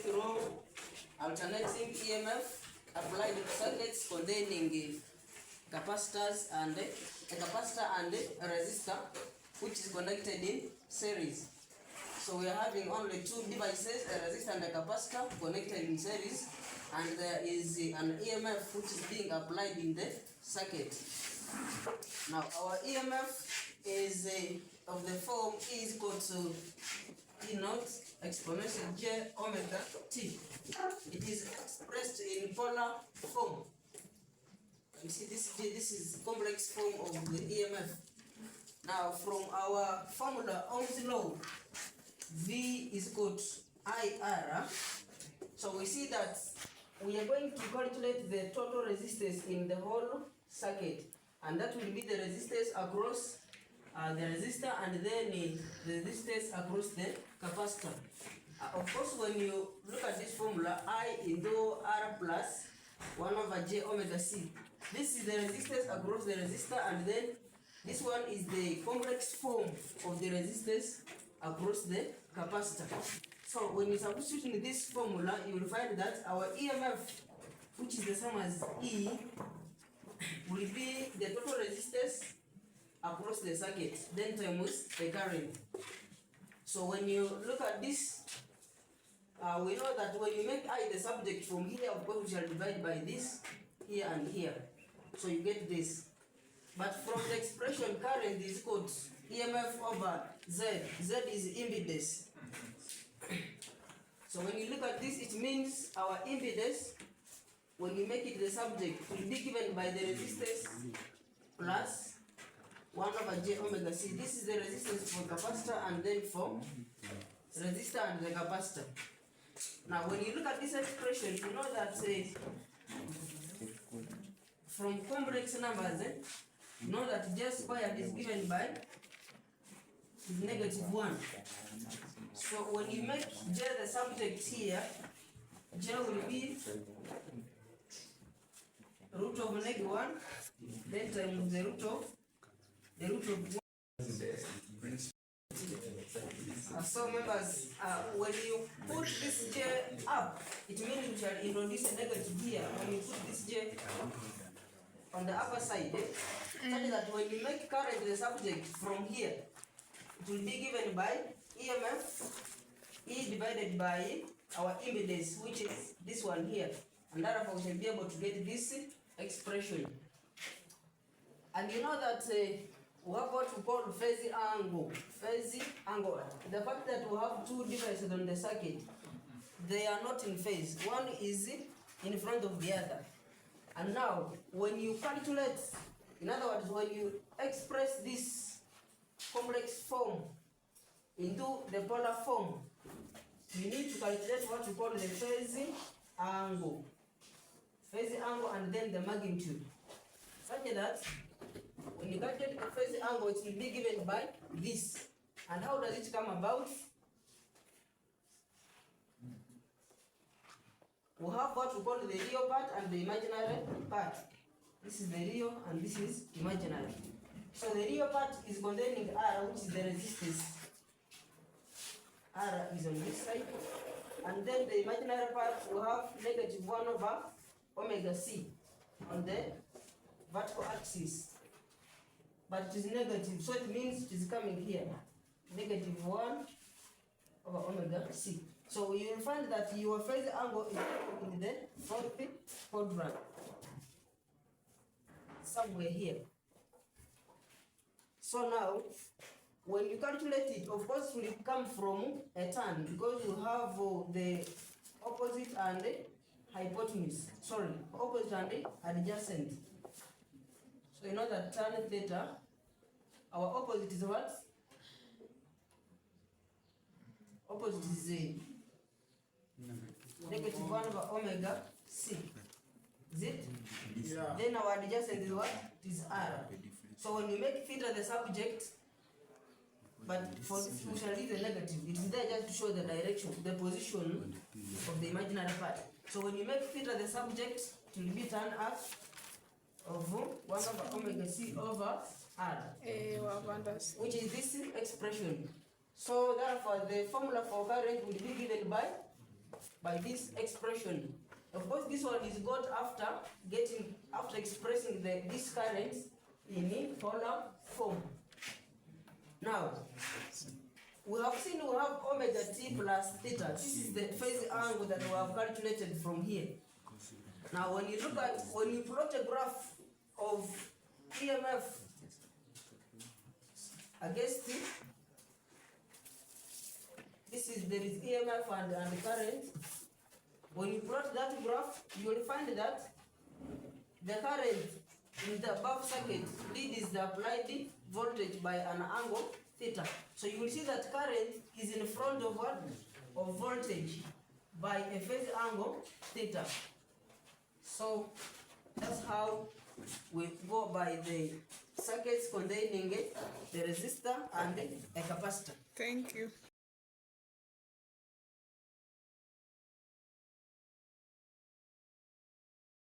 through alternating EMF applied to circuits containing capacitors and a capacitor and a resistor, which is connected in series. So we are having only two devices, a resistor and a capacitor connected in series, and there is an EMF which is being applied in the circuit. Now our EMF is of the form E is equal to E naught exponential j omega t. It is expressed in polar form. You see this is complex form of the EMF. Now from our formula Ohm's law, V is equal to IR. So we see that we are going to calculate the total resistance in the whole circuit, and that will be the resistance across the resistor and then the resistance across the capacitor. Of course, when you look at this formula, I into R plus 1 over j omega c. This is the resistance across the resistor, and then this one is the complex form of the resistance across the capacitor. So when you substitute in this formula, you will find that our EMF, which is the same as E, will be the total resistance across the circuit, then times the current. So when you look at this, we know that when you make I the subject from here, of course we shall divide by this, here and here. So you get this. But from the expression, current is equal to EMF over Z. Z is impedance. So when you look at this, it means our impedance, when you make it the subject, will be given by the resistance plus 1 over j omega c. This is the resistance for capacitor and then for resistor and the capacitor. Now when you look at this expression, you know that from complex numbers, you know that j squared is given by -1. So when you make j the subject here, j will be root of -1, then times the root of 1. So members, when you put this j up, it means we shall introduce a negative here. When you put this j on the upper side, such that when you make current the subject from here, it will be given by EMF E divided by our impedance, which is this one here, and therefore we shall be able to get this expression. And you know that we have what we call phase angle. Phase angle. The fact that we have two devices on the circuit, they are not in phase. One is in front of the other. And now, when you calculate, in other words, when you express this complex form into the polar form, you need to calculate what we call the phase angle. Phase angle and then the magnitude. Such that when you calculate the phase angle, it will be given by this. And how does it come about? We have what we call the real part and the imaginary part. This is the real and this is imaginary. So the real part is containing R, which is the resistance. R is on this side. And then the imaginary part, we have -1 over omega c on the vertical axis. But it is negative, so it means it is coming here. -1 over omega c. So you will find that your phase angle is in the fourth quadrant, somewhere here. So now, when you calculate it, of course, it will come from a tan, because you have the opposite and the hypotenuse. Sorry, opposite and the adjacent. So you know that tan theta, our opposite is what? Opposite is -1 over omega c. Is it? Yeah. Then our adjacent is what? It is R. So when you make theta the subject, but for this we shall leave the negative. It is there just to show the direction, the position of the imaginary part. So when you make theta the subject, it will be tan R of 1 over omega c over R, which is this expression. So therefore the formula for current will be given by by this expression. Of course, this one is got after expressing this current in polar form. Now, we have seen we have omega t plus theta. This is the phase angle that we have calculated from here. Now, when you plot a graph of EMF against it, there is EMF and current. When you plot that graph, you will find that the current in the above circuit leads the applied voltage by an angle theta. So you will see that current is in front of what? Of voltage by a phase angle theta. So that's how we go by the circuits containing the resistor and a capacitor. Thank you.